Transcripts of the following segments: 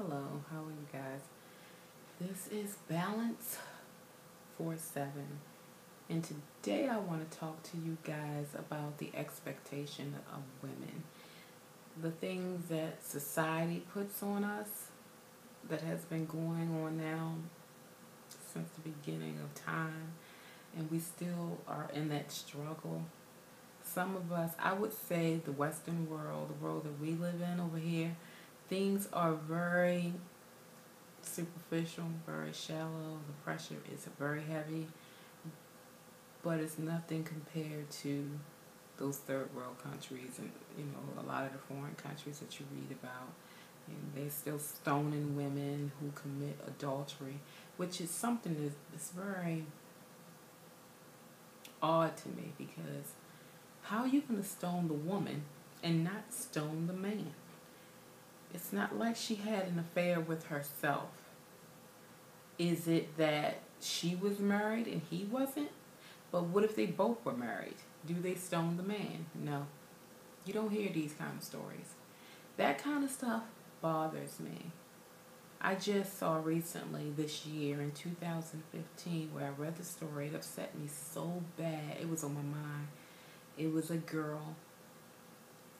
Hello, how are you guys? This is Balance 47, and today I want to talk to you guys about the expectation of women. The things that society puts on us that has been going on now since the beginning of time, and we still are in that struggle. Some of us, I would say the Western world, the world that we live in over here, things are very superficial, very shallow. The pressure is very heavy, but it's nothing compared to those third world countries and a lot of the foreign countries that you read about. And they're still stoning women who commit adultery, which is something that's very odd to me, because how are you going to stone the woman and not stone the man? It's not like she had an affair with herself. Is it that she was married and he wasn't? But what if they both were married? Do they stone the man? No. You don't hear these kind of stories. That kind of stuff bothers me. I just saw recently this year in 2015 where I read the story. It upset me so bad. It was on my mind. It was a girl,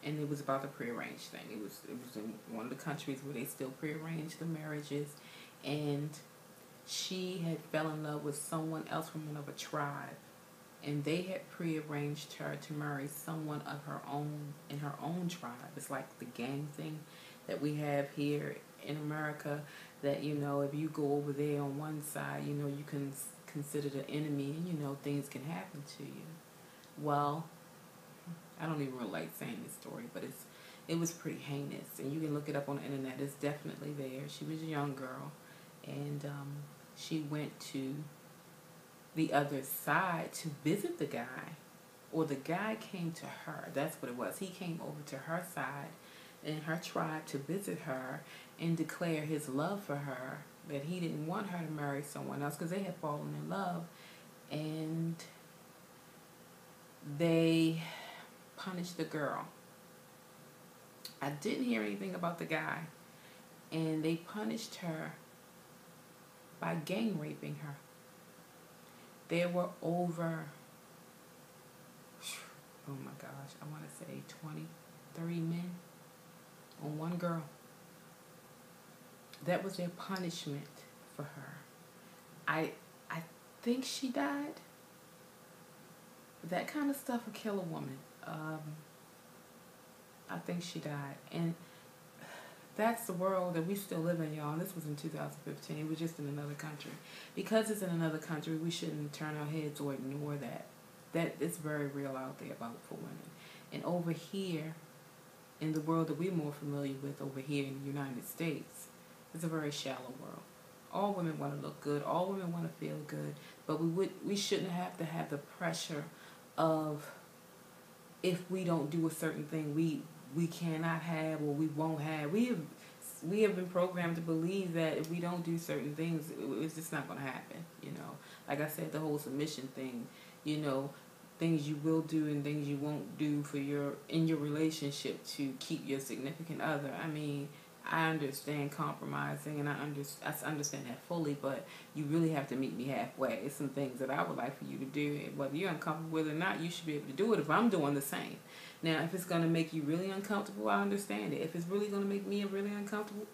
and it was about the prearranged thing. It was in one of the countries where they still prearrange the marriages, and she had fell in love with someone else from another tribe, and they had prearranged her to marry someone of her own in her own tribe. It's like the gang thing that we have here in America, that if you go over there on one side, you can consider the enemy, and things can happen to you. Well, I don't even really like saying this story, but it was pretty heinous, and you can look it up on the internet. It's definitely there. She was a young girl, and she went to the other side to visit the guy, or the guy came to her. That's what it was. He came over to her side in her tribe to visit her and declare his love for her, that he didn't want her to marry someone else because they had fallen in love, and they punished the girl. I didn't hear anything about the guy, and they punished her by gang raping her. There were over, oh my gosh, I want to say 20, 30 men on one girl. That was their punishment for her. I think she died. That kind of stuff will kill a woman. I think she died. And that's the world that we still live in, y'all. And this was in 2015. It was just in another country. Because it's in another country, we shouldn't turn our heads or ignore that. That it's very real out there for women. And over here, in the world that we're more familiar with over here in the United States, it's a very shallow world. All women want to look good. All women want to feel good. But we shouldn't have to have the pressure of, if we don't do a certain thing, we cannot have, or we won't have. We have been programmed to believe that if we don't do certain things, it's just not going to happen. Like I said, the whole submission thing. Things you will do and things you won't do in your relationship to keep your significant other. I mean, I understand compromising, and I understand that fully, but you really have to meet me halfway. It's some things that I would like for you to do, and whether you're uncomfortable with it or not, you should be able to do it if I'm doing the same. Now, if it's going to make you really uncomfortable, I understand it. If it's really going to make me really uncomfortable,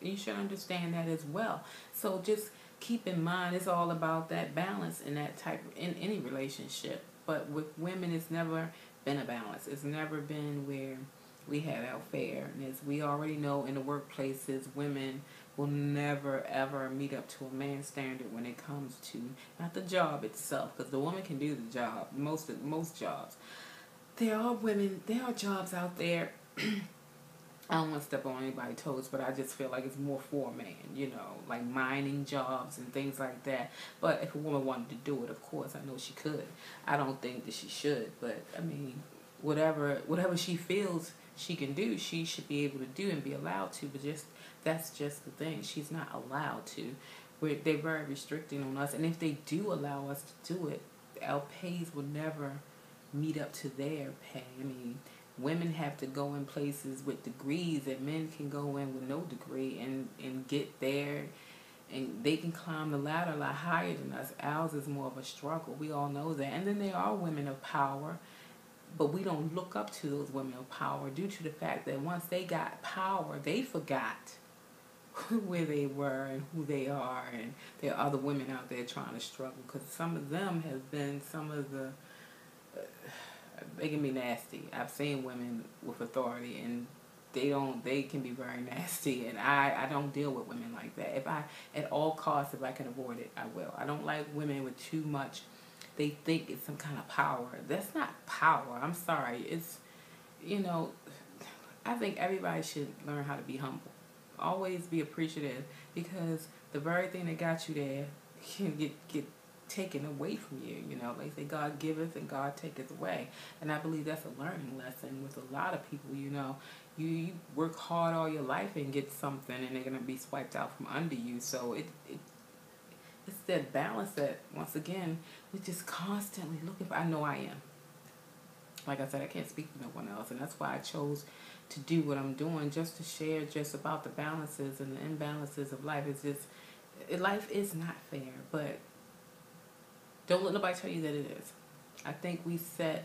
you should understand that as well. So just keep in mind, it's all about that balance in that type in any relationship. But with women, it's never been a balance. It's never been where we have our fair. And as we already know, in the workplaces, women will never ever meet up to a man's standard when it comes to not the job itself, because the woman can do the job, most jobs. There are jobs out there. I don't want to step on anybody's toes, but I just feel like it's more for a man, like mining jobs and things like that. But if a woman wanted to do it, of course, I know she could. I don't think that she should, but I mean, whatever she feels she can do, she should be able to do and be allowed to. But that's just the thing. She's not allowed to. They're very restricting on us, and if they do allow us to do it, our pays will never meet up to their pay. I mean, women have to go in places with degrees that men can go in with no degree and get there, and they can climb the ladder a lot higher than us. Ours is more of a struggle. We all know that. And then there are women of power, but we don't look up to those women of power due to the fact that once they got power, they forgot where they were and who they are, and there are other women out there trying to struggle, because some of them have been some of the they can be nasty. I've seen women with authority, and they can be very nasty, and I don't deal with women like that. If I, at all costs, if I can avoid it, I will. I don't like women with too much, they think it's some kind of power. That's not power. I'm sorry. It's, I think everybody should learn how to be humble. Always be appreciative, because the very thing that got you there can get taken away from you. They say God giveth and God taketh away, and I believe that's a learning lesson with a lot of people. You work hard all your life and get something, and they're gonna be swiped out from under you. So it's that balance that, once again, we just constantly looking for. I know I am. Like I said, I can't speak for no one else, and that's why I chose to do what I'm doing, just to share just about the balances and the imbalances of life. It's just, life is not fair, but don't let nobody tell you that it is. I think we set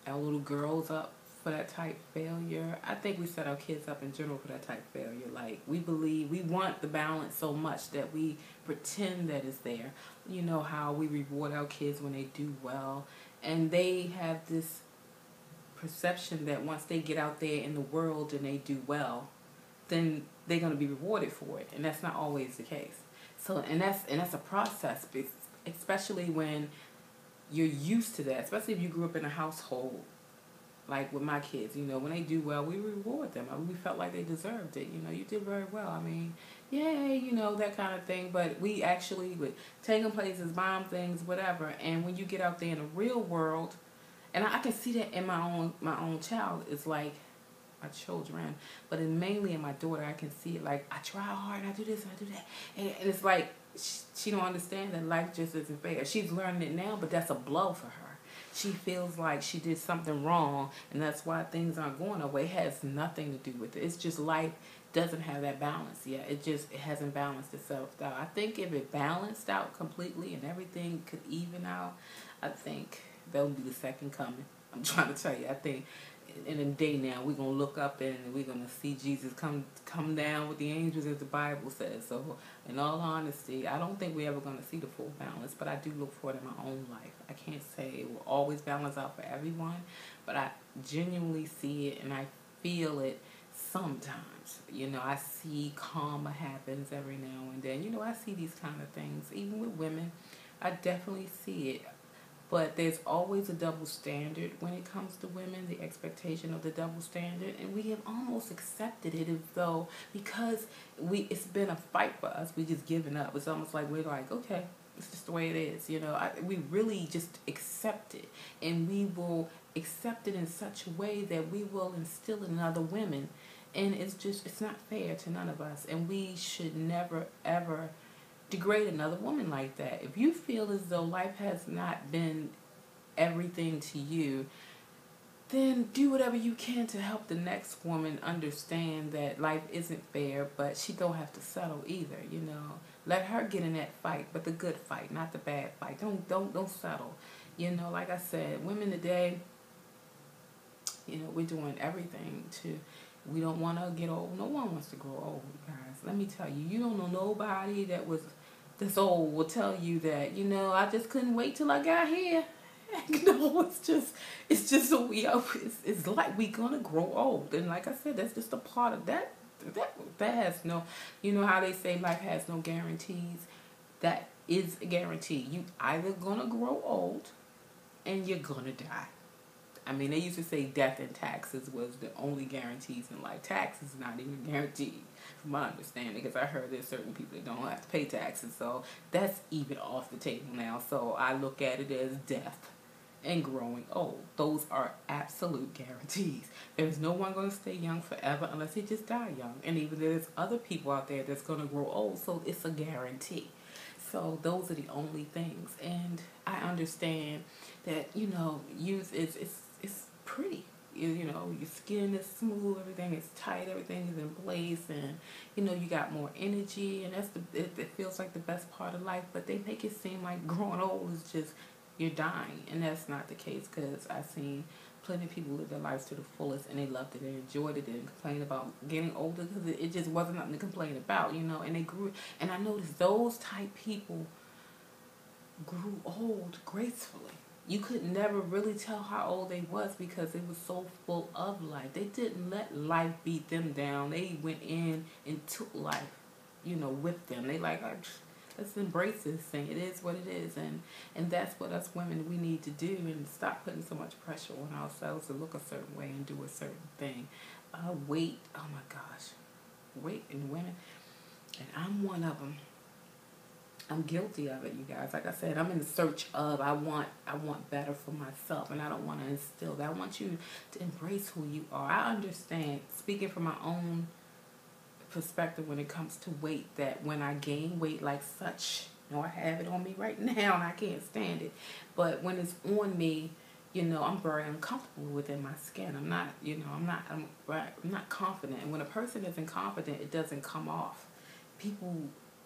our little girls up for that type failure. I think we set our kids up in general for that type failure. Like, we want the balance so much that we pretend that it's there. You know how we reward our kids when they do well, and they have this perception that once they get out there in the world and they do well, then they're going to be rewarded for it, and that's not always the case. So, and that's a process, especially when you're used to that, especially if you grew up in a household like with my kids. When they do well, we reward them. We felt like they deserved it. You did very well. Yay, that kind of thing. But we actually would take them places, buy them things, whatever. And when you get out there in the real world, and I can see that in my own child, it's like my children, but mainly in my daughter, I can see it. Like, I try hard, I do this, I do that, and it's like she don't understand that life just isn't fair. She's learning it now, but that's a blow for her. She feels like she did something wrong, and that's why things aren't going her way. It has nothing to do with it. It's just life doesn't have that balance yet. It hasn't balanced itself out. I think if it balanced out completely and everything could even out, I think that would be the second coming. I'm trying to tell you. I think in a day now, we're going to look up and we're going to see Jesus come down with the angels, as the Bible says. So, in all honesty, I don't think we're ever going to see the full balance, but I do look for it in my own life. I can't say it will always balance out for everyone, but I genuinely see it and I feel it sometimes. I see karma happens every now and then. I see these kind of things. Even with women, I definitely see it. But there's always a double standard when it comes to women, the expectation of the double standard. And we have almost accepted it as though, because it's been a fight for us, we just given up. It's almost like we're like, okay, it's just the way it is. We really just accept it. And we will accept it in such a way that we will instill in other women. And it's not fair to none of us. And we should never, ever degrade another woman like that. If you feel as though life has not been everything to you, then do whatever you can to help the next woman understand that life isn't fair, but she don't have to settle either. Let her get in that fight, but the good fight, not the bad fight. Don't settle. Like I said, women today, we're doing everything to. We don't want to get old. No one wants to grow old, guys. Let me tell you, you don't know nobody this old will tell you that, I just couldn't wait till I got here. It's just so it's like we gonna grow old. And like I said, that's just a part of that. That has no, how they say life has no guarantees. That is a guarantee. You either gonna grow old and you're gonna die. They used to say death and taxes was the only guarantees in life. Taxes is not even guaranteed, from my understanding, because I heard there's certain people that don't have to pay taxes. So that's even off the table now. So I look at it as death and growing old. Those are absolute guarantees. There's no one going to stay young forever unless they just die young. And even there's other people out there that's going to grow old. So it's a guarantee. So those are the only things. And I understand that, youth is pretty. You know, your skin is smooth, everything is tight, everything is in place, and you know, you got more energy, and it feels like the best part of life. But they make it seem like growing old is just you're dying, and that's not the case, because I've seen plenty of people live their lives to the fullest, and they loved it, they enjoyed it, they didn't complain about getting older, because it just wasn't nothing to complain about, you know. And they grew, and I noticed those type people grew old gracefully. You could never really tell how old they was, because they was so full of life. They didn't let life beat them down. They went in and took life, you know, with them. They like, let's embrace this thing. It is what it is, and that's what us women, we need to do, and stop putting so much pressure on ourselves to look a certain way and do a certain thing. Weight, oh my gosh, weight in women, and I'm one of them. I'm guilty of it, you guys. Like I said, I'm in the search of, I want better for myself, and I don't want to instill that. I want you to embrace who you are. I understand, speaking from my own perspective when it comes to weight, that when I gain weight like such, you know, I have it on me right now and I can't stand it. But when it's on me, you know, I'm very uncomfortable within my skin. I'm not, you know, I'm not confident. And when a person isn't confident, it doesn't come off. People,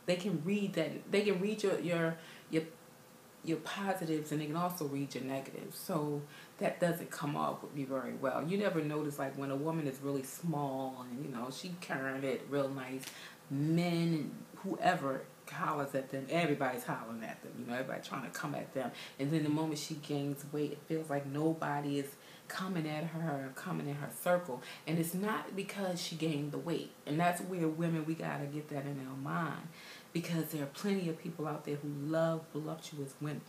they can read that. They can read your positives, and they can also read your negatives. So that doesn't come off with me very well. You never notice, like, when a woman is really small and, you know, she carrying it real nice, men and whoever hollers at them, everybody's hollering at them, you know, everybody trying to come at them. And then the moment she gains weight, it feels like nobody is coming at her, coming in her circle. And it's not because she gained the weight. And that's where women, we got to get that in our mind, because there are plenty of people out there who love voluptuous women.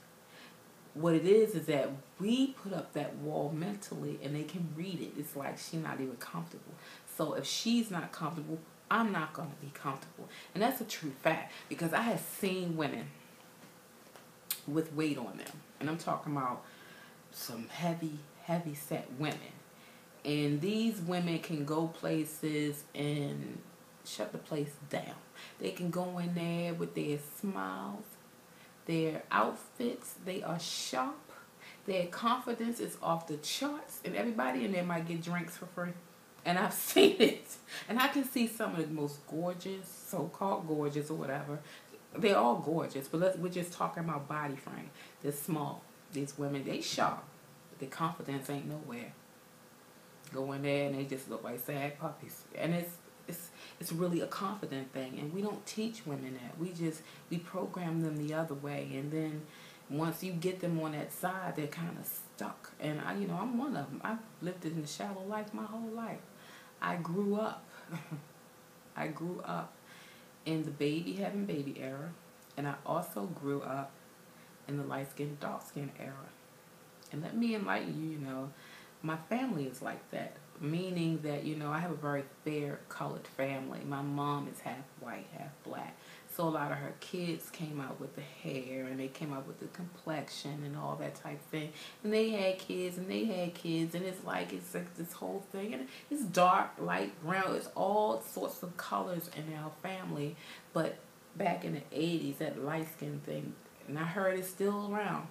What it is that we put up that wall mentally, and they can read it. It's like she's not even comfortable. So if she's not comfortable, I'm not going to be comfortable. And that's a true fact, because I have seen women with weight on them. And I'm talking about some heavy set women. And these women can go places and shut the place down. They can go in there with their smiles, their outfits, they are sharp, their confidence is off the charts, and everybody in there might get drinks for free. And I've seen it. And I can see some of the most gorgeous, so-called gorgeous or whatever. They're all gorgeous, but we're just talking about body frame. They're small. These women, they sharp, but their confidence ain't nowhere. Go in there and they just look like sad puppies. And it's really a confident thing, and we don't teach women that. We program them the other way, and then once you get them on that side, they're kind of stuck. And I'm one of them. I've lived in the shallow life my whole life. I grew up in the having baby era, and I also grew up in the light skin, dark skin era. And let me enlighten you, my family is like that. Meaning that, I have a very fair colored family. My mom is half white, half black. So a lot of her kids came out with the hair, and they came out with the complexion and all that type thing. And they had kids, and it's like this whole thing. And it's dark, light, brown. It's all sorts of colors in our family. But back in the 80s, that light skin thing, and I heard it's still around.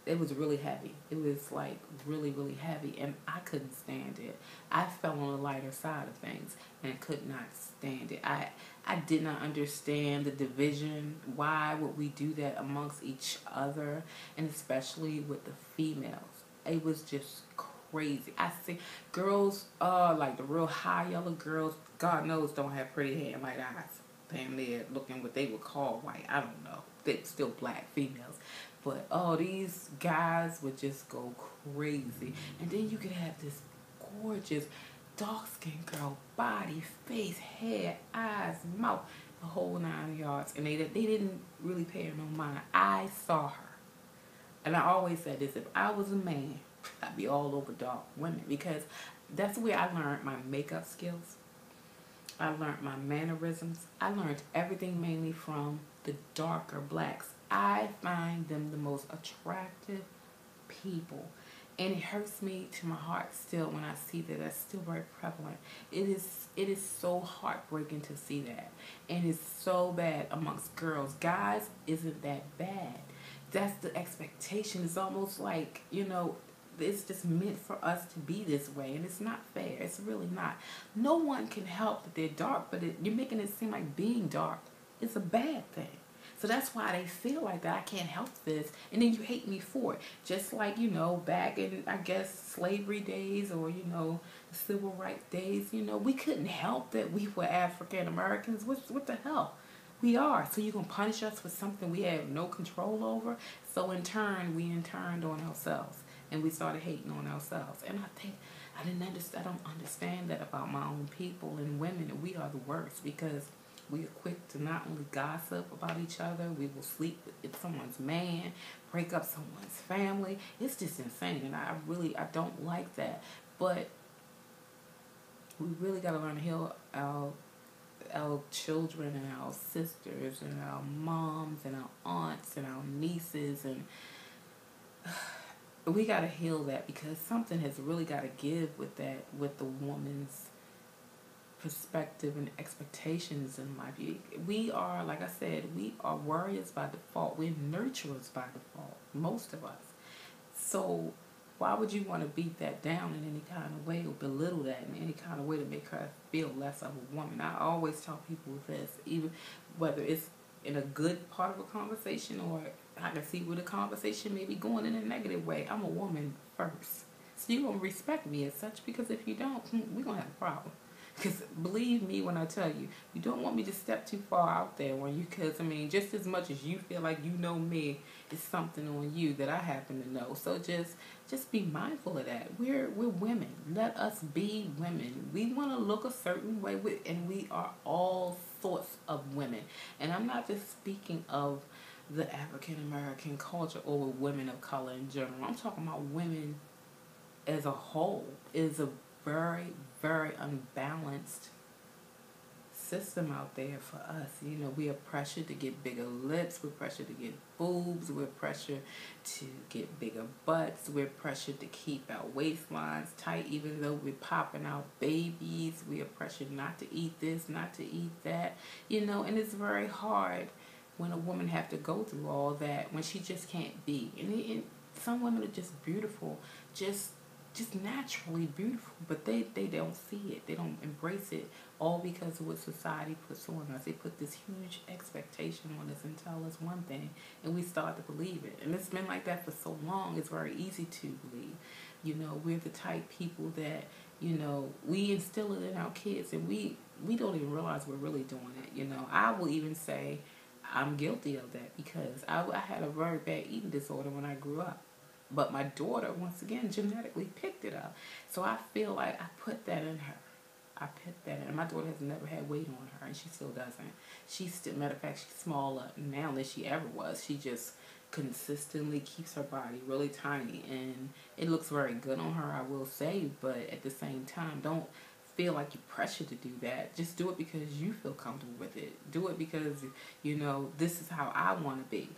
It was really heavy. It was like really, really heavy, and I couldn't stand it. I fell on the lighter side of things and could not stand it. I did not understand the division. Why would we do that amongst each other, and especially with the females? It was just crazy. I see girls, like the real high yellow girls, God knows don't have pretty hair and light eyes. Damn near looking what they would call white. I don't know. They're still black females. But, these guys would just go crazy. And then you could have this gorgeous dark-skinned girl, body, face, hair, eyes, mouth, the whole 9 yards. And they didn't really pay her no mind. I saw her. And I always said this, if I was a man, I'd be all over dark women. Because that's where I learned my makeup skills. I learned my mannerisms. I learned everything mainly from the darker blacks. I find them the most attractive people. And it hurts me to my heart still when I see that that's still very prevalent. It is so heartbreaking to see that. And it's so bad amongst girls. Guys isn't that bad. That's the expectation. It's almost like, it's just meant for us to be this way, and it's not fair. It's really not. No one can help that they're dark, but you're making it seem like being dark is a bad thing. So that's why they feel like that. I can't help this. And then you hate me for it. Just like, back in, I guess, slavery days or, the civil rights days, we couldn't help that we were African Americans. What the hell? We are. So you're going to punish us for something we have no control over? So in turn, we turned on ourselves. And we started hating on ourselves. And I don't understand that about my own people and women. We are the worst because we are quick to not only gossip about each other, we will sleep with someone's man, break up someone's family. It's just insane, and I don't like that. But we really got to learn to heal our children and our sisters and our moms and our aunts and our nieces, and we got to heal that because something has really got to give with the woman's perspective and expectations in life. We are, like I said, we are warriors by default. We're nurturers by default, most of us. So why would you want to beat that down in any kind of way or belittle that in any kind of way to make her feel less of a woman? I always tell people this, even whether it's in a good part of a conversation or I can see where the conversation may be going in a negative way. I'm a woman first. So you're going to respect me as such, because if you don't, we're going to have a problem. Because believe me when I tell you, you don't want me to step too far out there because, just as much as you feel like you know me, it's something on you that I happen to know. So just be mindful of that. We're women. Let us be women. We want to look a certain way, and we are all sorts of women. And I'm not just speaking of the African American culture or women of color in general. I'm talking about women as a whole. Is a very, very unbalanced system out there for us. We are pressured to get bigger lips. We're pressured to get boobs. We're pressured to get bigger butts. We're pressured to keep our waistlines tight even though we're popping out babies. We are pressured not to eat this, not to eat that. And it's very hard when a woman have to go through all that when she just can't be. And some women are just beautiful, just naturally beautiful, but they don't see it. They don't embrace it, all because of what society puts on us. They put this huge expectation on us and tell us one thing, and we start to believe it. And it's been like that for so long, it's very easy to believe. We're the type people that, we instill it in our kids, and we don't even realize we're really doing it. I will even say I'm guilty of that because I had a very bad eating disorder when I grew up. But my daughter, once again, genetically picked it up. So I feel like I put that in her. I put that in. My daughter has never had weight on her, and she still doesn't. Matter of fact, she's smaller now than she ever was. She just consistently keeps her body really tiny, and it looks very good on her, I will say. But at the same time, don't feel like you're pressured to do that. Just do it because you feel comfortable with it. Do it because, this is how I want to be.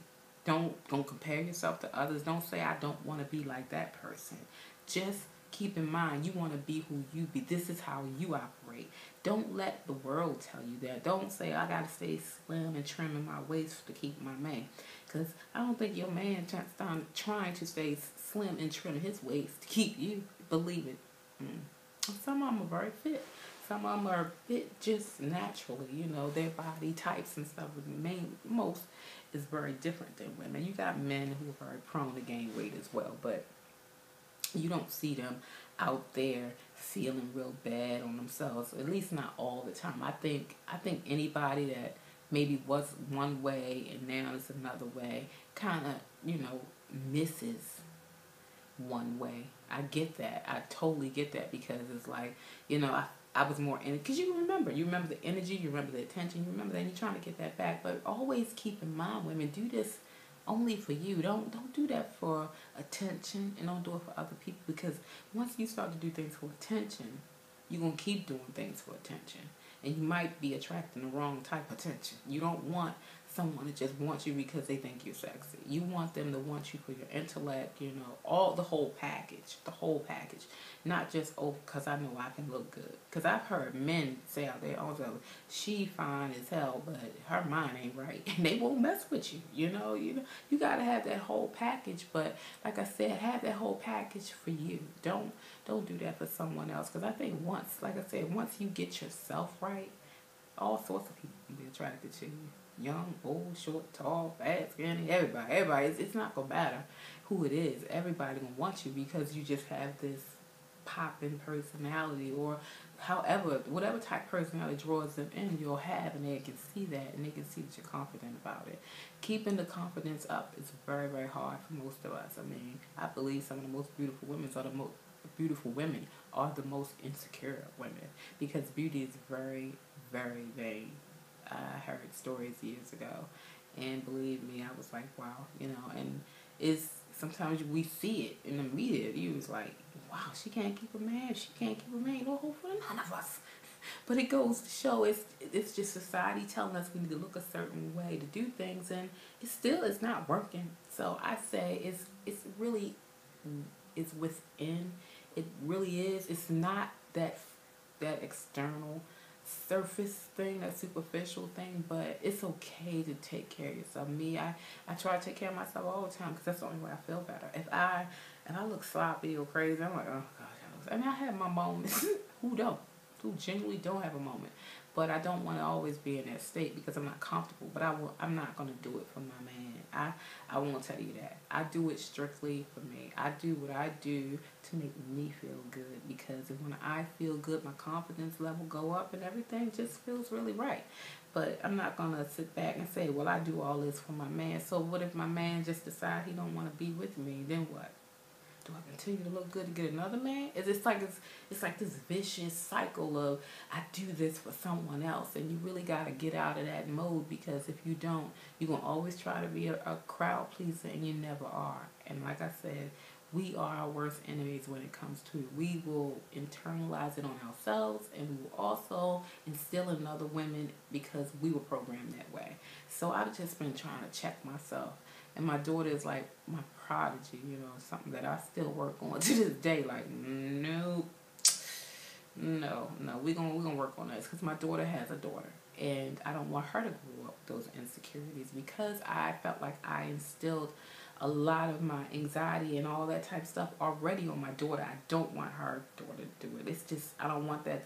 Don't compare yourself to others. Don't say, I don't want to be like that person. Just keep in mind, you want to be who you be. This is how you operate. Don't let the world tell you that. Don't say, I got to stay slim and trim in my waist to keep my man. Because I don't think your man trying to stay slim and trim his waist to keep you. Believe it. Some of them are very fit. Some of them are fit just naturally, their body types and stuff. Most is very different than women. You got men who are very prone to gain weight as well, but you don't see them out there feeling real bad on themselves, at least not all the time. I think anybody that maybe was one way and now is another way kind of, misses one way. I get that. I totally get that because it's like, I was more in it. Because you remember the energy, you remember the attention, you remember that, and you're trying to get that back. But always keep in mind, women, do this only for you. Don't do that for attention, and don't do it for other people. Because once you start to do things for attention, you're going to keep doing things for attention. And you might be attracting the wrong type of attention. You don't want someone to just want you because they think you're sexy. You want them to want you for your intellect, you know, all the whole package, not just, oh, because I know I can look good. Because I've heard men say out there also, she fine as hell, but her mind ain't right, and they won't mess with you. You know, you gotta have that whole package. But like I said, have that whole package for you. Don't do that for someone else. Because I think once, like I said, once you get yourself right, all sorts of people can be attracted to you. Young, old, short, tall, fat, skinny, everybody. It's not gonna matter who it is. Everybody gonna want you because you just have this popping personality, or however, whatever type of personality draws them in, you'll have, and they can see that, and they can see that you're confident about it. Keeping the confidence up is very, very hard for most of us. I mean, I believe some of the most beautiful women are the most insecure women, because beauty is very, very vain. I heard stories years ago, and believe me, I was like, wow, you know, and it's sometimes we see it in the media. You was like, wow, she can't keep a man, no hope for none of us. But it goes to show it's just society telling us we need to look a certain way to do things, and it's not working. So I say it's really within. It really is. It's not that external surface thing, that superficial thing, but it's okay to take care of yourself. Me, I try to take care of myself all the time because that's the only way I feel better. If I look sloppy or crazy, I'm like, oh gosh, I have my moments. Who genuinely don't have a moment, but I don't want to always be in that state because I'm not comfortable. But I'm not going to do it for my man. I won't tell you that. I do it strictly for me. I do what I do to make me feel good, because when I feel good, my confidence level go up and everything just feels really right. But I'm not going to sit back and say, well, I do all this for my man. So what if my man just decide he don't want to be with me? Then what? Do I continue to look good to get another man? It's like this vicious cycle of, I do this for someone else, and you really got to get out of that mode, because if you don't, you're going to always try to be a crowd pleaser, and you never are. And like I said, we are our worst enemies when it comes to it. We will internalize it on ourselves, and we will also instill in other women because we were programmed that way. So I've just been trying to check myself. And my daughter is like my prodigy, you know, something that I still work on to this day. Like, no, we're gonna work on this, because my daughter has a daughter, and I don't want her to grow up with those insecurities, because I felt like I instilled a lot of my anxiety and all that type of stuff already on my daughter. I don't want her daughter to do it. It's just, I don't want that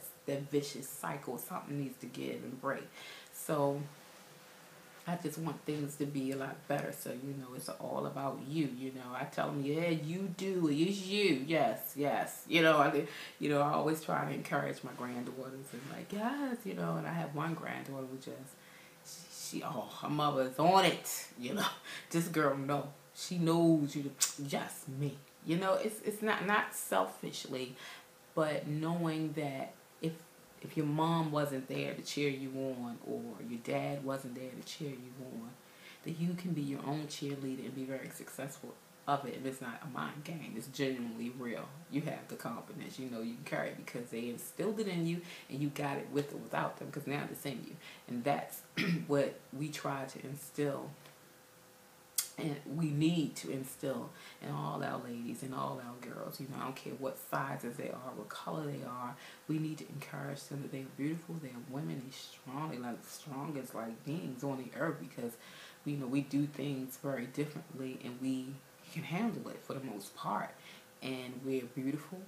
vicious cycle. Something needs to give and break. So I just want things to be a lot better. So, you know, it's all about you. You know, I tell them, yeah, you do. It's you. Yes. You know, I always try to encourage my granddaughters, and like, yes, you know. And I have one granddaughter who just, her mother is on it. You know, this girl, no, she knows you. Just me. You know, it's not selfishly, but knowing that if your mom wasn't there to cheer you on, or your dad wasn't there to cheer you on, that you can be your own cheerleader and be very successful of it. And it's not a mind game. It's genuinely real. You have the confidence. You know you can carry it because they instilled it in you, and you got it with or without them, because now it's in you. And that's what we try to instill, and we need to instill in all our ladies and all our girls. You know, I don't care what sizes they are, what color they are. We need to encourage them that they're beautiful, they're women, they're strong, they're like the strongest like beings on the earth, because we know we do things very differently, and we can handle it for the most part. And we're beautiful,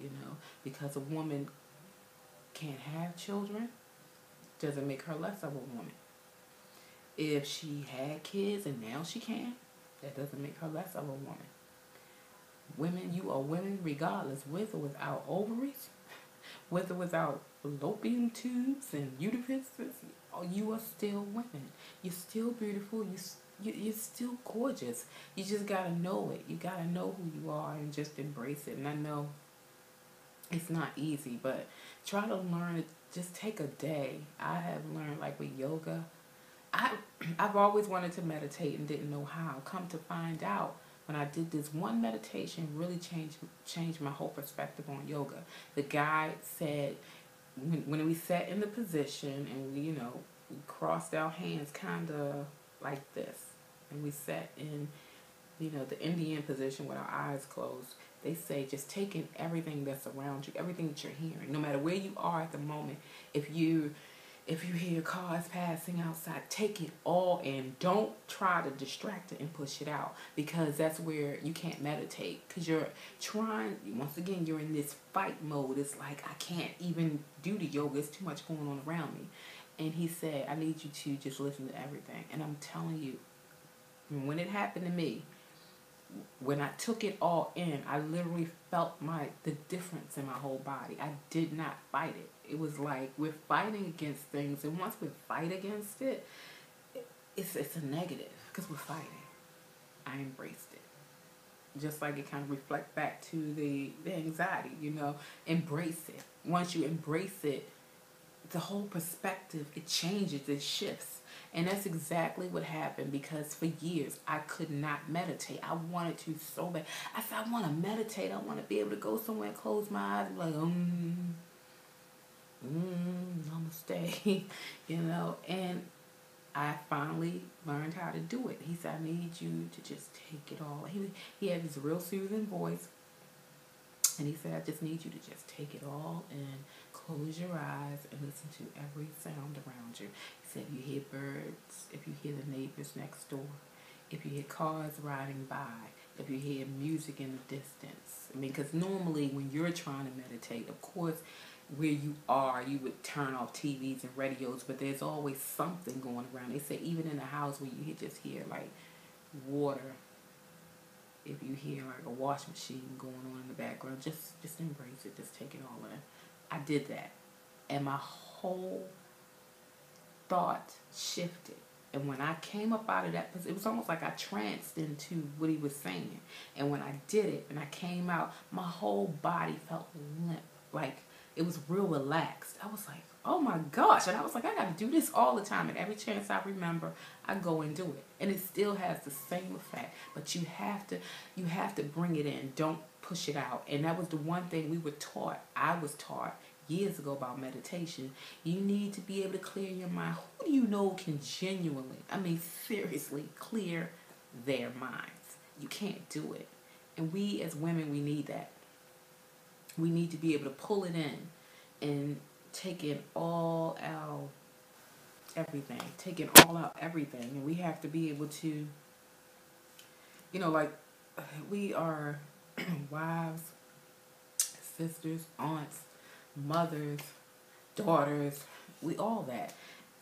you know, because a woman can't have children doesn't make her less of a woman. If she had kids and now she can't, that doesn't make her less of a woman. Women, you are women regardless, with or without ovaries, with or without fallopian tubes and uteruses. You are still women. You're still beautiful. You're still gorgeous. You just gotta know it. You gotta know who you are and just embrace it. And I know it's not easy, but try to learn it. Just take a day. I have learned, like with yoga, I've always wanted to meditate and didn't know how. Come to find out, when I did this one meditation, really changed my whole perspective on yoga. The guy said, when we sat in the position and we, you know, we crossed our hands kind of like this. And we sat in, the Indian position with our eyes closed. They say just take in everything that's around you, everything that you're hearing, no matter where you are at the moment. If you hear cars passing outside, take it all in. Don't try to distract it and push it out, because that's where you can't meditate, because you're trying, once again, you're in this fight mode. It's like, I can't even do the yoga. There's too much going on around me. And he said, I need you to just listen to everything. And I'm telling you, when it happened to me, when I took it all in, I literally felt the difference in my whole body. I did not fight it. It was like we're fighting against things, and once we fight against it, it's a negative, because we're fighting. I embraced it. Just like it kind of reflect back to the anxiety, embrace it. Once you embrace it, the whole perspective, it changes, it shifts. And that's exactly what happened, because for years I could not meditate. I wanted to so bad. I said, I want to meditate. I want to be able to go somewhere, close my eyes, and be like, namaste, And I finally learned how to do it. He said, I need you to just take it all. He had this real soothing voice. And he said, I just need you to just take it all in, close your eyes, and listen to every sound around you. He said, if you hear birds, if you hear the neighbors next door, if you hear cars riding by, if you hear music in the distance. Because normally when you're trying to meditate, of course, where you are, you would turn off TVs and radios, but there's always something going around. They say even in the house where you just hear like water, if you hear like a washing machine going on in the background, just embrace it. Just take it all in. I did that. And my whole thought shifted. And when I came up out of that position, it was almost like I tranced into what he was saying. And when I did it and I came out, my whole body felt limp. Like it was real relaxed. I was like, oh my gosh. And I was like, I got to do this all the time. And every chance I remember, I go and do it. And it still has the same effect. But you have to bring it in. Don't push it out. And that was the one thing we were taught. I was taught years ago about meditation. You need to be able to clear your mind. Who do you know can genuinely, seriously clear their minds? You can't do it. And we as women, we need that. We need to be able to pull it in and take it all out, everything. Take it all out, everything. And we have to be able to, we are wives, sisters, aunts, mothers, daughters, we all that.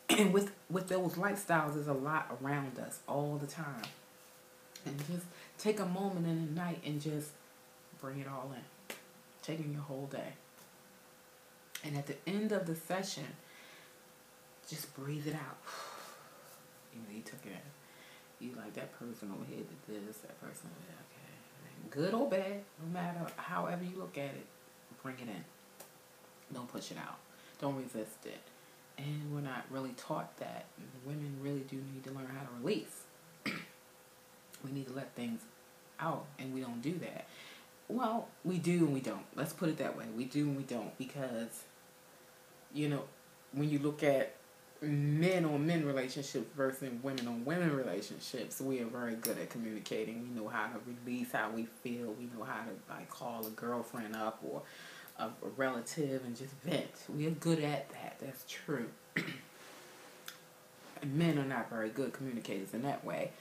And with those lifestyles, there's a lot around us all the time. And just take a moment in the night and just bring it all in. Taking your whole day. And at the end of the session, just breathe it out. You took it in. You like, that person over here did this, that person over there, okay. Good or bad, no matter however you look at it, bring it in. Don't push it out. Don't resist it. And we're not really taught that. Women really do need to learn how to release. We need to let things out, and we don't do that. Well, we do and we don't. Let's put it that way. We do and we don't, because, when you look at men on men relationships versus women on women relationships, we are very good at communicating. We know how to release how we feel. We know how to call a girlfriend up or a relative and just vent. We are good at that. That's true. And men are not very good communicators in that way.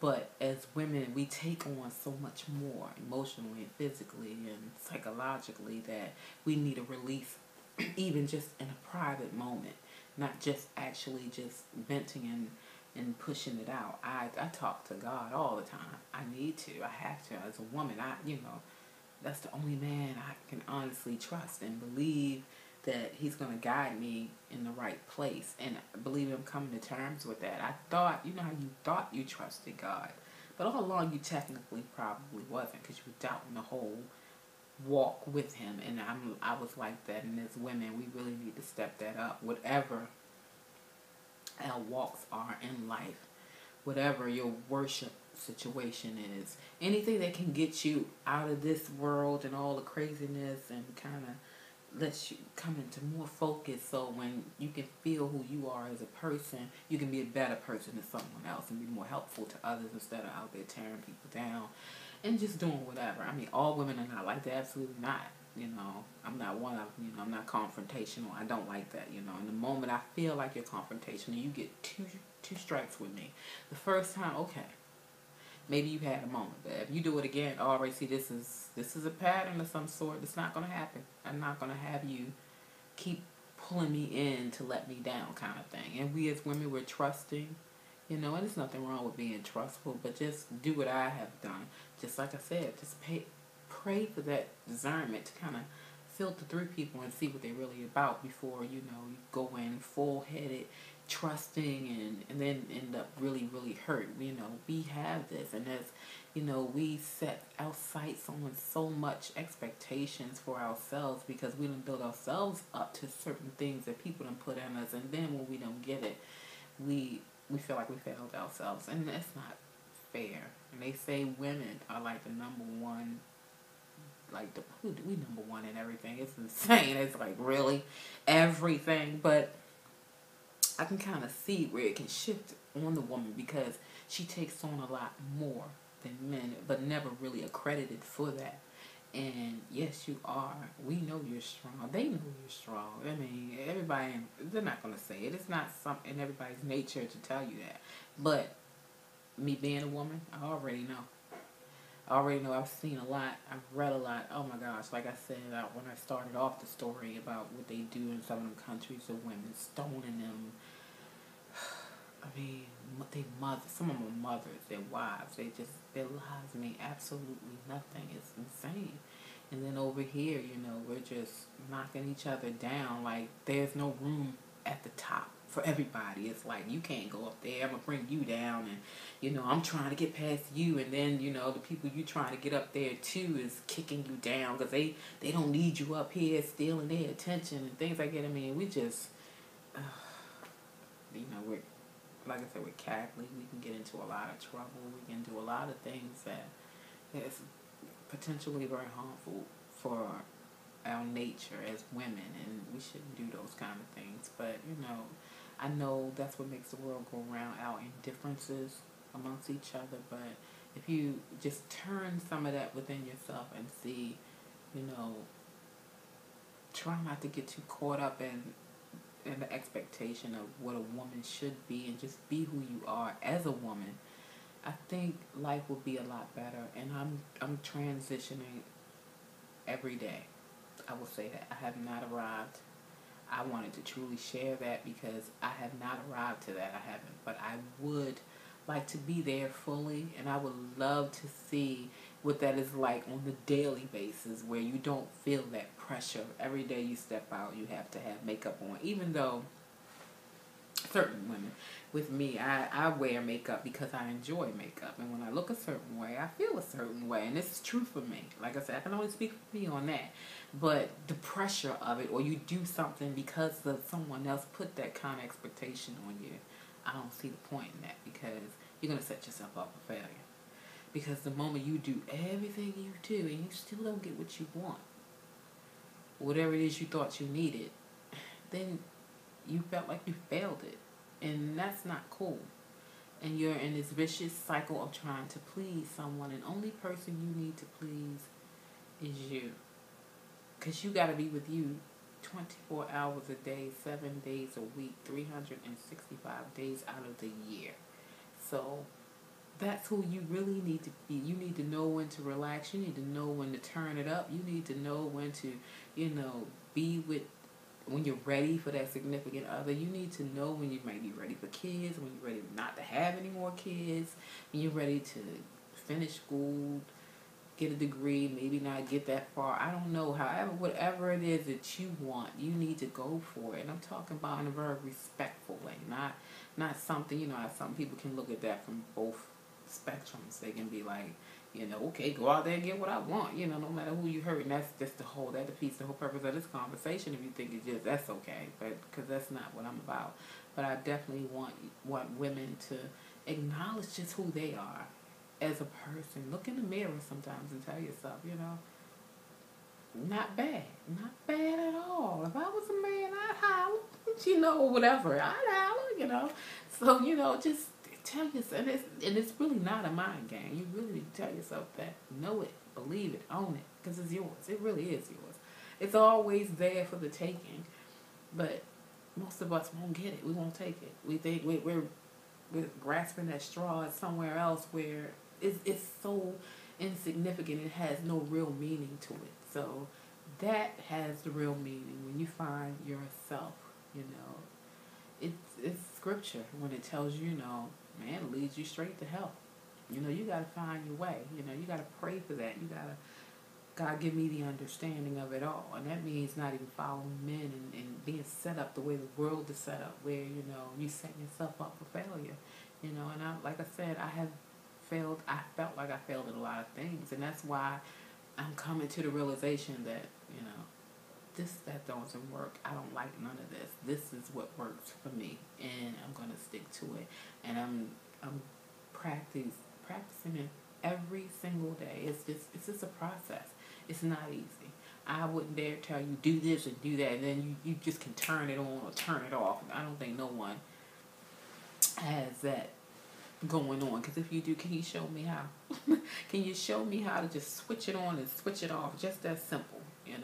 But as women, we take on so much more emotionally and physically and psychologically that we need a release, even just in a private moment, not just actually just venting and pushing it out. I talk to God all the time. I need to. I have to. As a woman, that's the only man I can honestly trust and believe that he's going to guide me in the right place. And I believe I'm coming to terms with that. I thought, how you thought you trusted God. But all along you technically probably wasn't, because you were doubting the whole walk with him. And I was like that. And as women, we really need to step that up. Whatever our walks are in life, whatever your worship situation is, anything that can get you out of this world and all the craziness and kind of lets you come into more focus, so when you can feel who you are as a person, you can be a better person to someone else and be more helpful to others instead of out there tearing people down and just doing whatever. I mean, all women are not like that. Absolutely not. I'm not one of them. I'm not confrontational. I don't like that. And the moment I feel like you're confrontational, you get two strikes with me. The first time, okay, maybe you had a moment, but if you do it again, already see this is a pattern of some sort. It's not going to happen. I'm not going to have you keep pulling me in to let me down, kind of thing. And we as women, we're trusting, and there's nothing wrong with being trustful, but just do what I have done. Just like I said, just pray for that discernment to kind of filter through people and see what they're really about before you go in full-headed trusting and then end up really, really hurt. We have this, and as we set our sights on so much expectations for ourselves because we done build ourselves up to certain things that people done put in us, and then when we don't get it, we feel like we failed ourselves, and that's not fair. And they say women are like the number one, we number one in everything. It's insane. It's like really everything, but I can kind of see where it can shift on the woman because she takes on a lot more than men, but never really accredited for that. And yes, you are. We know you're strong. They know you're strong. I mean, everybody, they're not going to say it. It's not something in everybody's nature to tell you that. But me being a woman, I already know. I've seen a lot. I've read a lot. Oh my gosh. Like I said, when I started off the story about what they do in some of the countries of women, stoning them. I mean, they mothers. Some of them are mothers. Their wives. Their lives mean absolutely nothing. It's insane. And then over here, we're just knocking each other down. Like, there's no room at the top for everybody. It's like, you can't go up there. I'm going to bring you down. And, I'm trying to get past you. And then, the people you trying to get up there too is kicking you down because they don't need you up here stealing their attention and things like that. I mean, we just, we're, like I said, we're Catholic. We can get into a lot of trouble. We can do a lot of things that is potentially very harmful for our nature as women, and we shouldn't do those kind of things. But I know that's what makes the world go around, our indifferences amongst each other. But if you just turn some of that within yourself and see, try not to get too caught up in the expectation of what a woman should be, and just be who you are as a woman, I think life will be a lot better. And I'm transitioning every day. I will say that I have not arrived. I wanted to truly share that because I have not arrived to that. I haven't, but I would like to be there fully, and I would love to see what that is like on the daily basis, where you don't feel that pressure. Every day you step out, you have to have makeup on, even though certain women, with me, I wear makeup because I enjoy makeup, and when I look a certain way, I feel a certain way, and this is true for me. Like I said, I can only speak for me on that, but the pressure of it, or you do something because of someone else put that kind of expectation on you, I don't see the point in that, because you're going to set yourself up for failure. Because the moment you do everything you do and you still don't get what you want, whatever it is you thought you needed, then you felt like you failed it. And that's not cool. And you're in this vicious cycle of trying to please someone, and only person you need to please is you. Because you got to be with you 24 hours a day, 7 days a week, 365 days out of the year. So that's who you really need to be. You need to know when to relax. You need to know when to turn it up. You need to know when to, be with, when you're ready for that significant other. You need to know when you might be ready for kids, when you're ready not to have any more kids, when you're ready to finish school, get a degree, maybe not get that far. I don't know. However, whatever it is that you want, you need to go for it. And I'm talking about in a very respectful way, not something, some people can look at that from both spectrums. They can be like, okay, go out there and get what I want, no matter who you hurt. And that's just the whole purpose of this conversation. If you think it's just, that's okay, but because that's not what I'm about. But I definitely want women to acknowledge just who they are as a person. Look in the mirror sometimes and tell yourself, not bad. Not bad at all. If I was a man, I'd holler. Whatever. I'd holler. So, just tell yourself, and it's really not a mind game. You really need to tell yourself that. Know it, believe it, own it, because it's yours. It really is yours. It's always there for the taking, but most of us won't get it. We won't take it. We think we're grasping at straw at somewhere else where it's so insignificant. It has no real meaning to it. So that has the real meaning when you find yourself. You know, it's scripture when it tells you, man leads you straight to hell. You got to find your way. You got to pray for that. You got to, God give me the understanding of it all. And that means not even following men and being set up the way the world is set up, where, you set yourself up for failure. And like I said, I have failed. I felt like I failed at a lot of things. And that's why I'm coming to the realization that, that doesn't work. I don't like none of this. This is what works for me. And I'm going to stick to it. And I'm practicing it every single day. It's just a process. It's not easy. I wouldn't dare tell you do this and do that, and then you just can turn it on or turn it off. I don't think no one has that going on. Because if you do, can you show me how? Can you show me how to just switch it on and switch it off? Just that simple.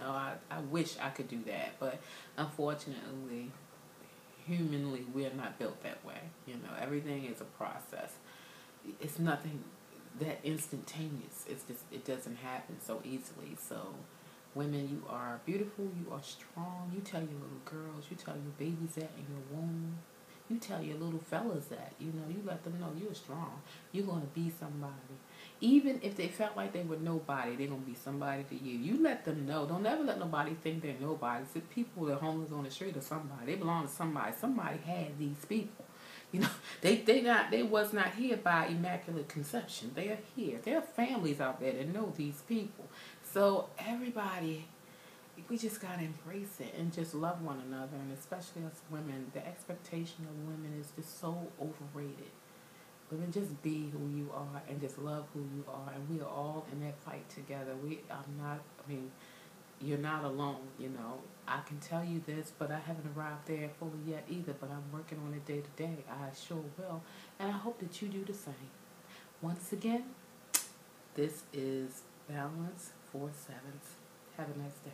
I wish I could do that, but unfortunately, humanly, we're not built that way. Everything is a process. It's nothing that instantaneous. It's just, it doesn't happen so easily. So women, you are beautiful, you are strong. You tell your little girls, you tell your babies that in your womb. You tell your little fellas that, you let them know you're strong. You're going to be somebody. Even if they felt like they were nobody, they're going to be somebody to you. You let them know. Don't ever let nobody think they're nobody. See, people that are homeless on the street or somebody, they belong to somebody. Somebody had these people. They was not here by immaculate conception. They are here. There are families out there that know these people. So everybody, we just gotta embrace it and just love one another, and especially us women. The expectation of women is just so overrated. Women, just be who you are and just love who you are, and we are all in that fight together. You're not alone, I can tell you this, but I haven't arrived there fully yet either, but I'm working on it day to day. I sure will. And I hope that you do the same. Once again, this is Balance 4/7. Have a nice day.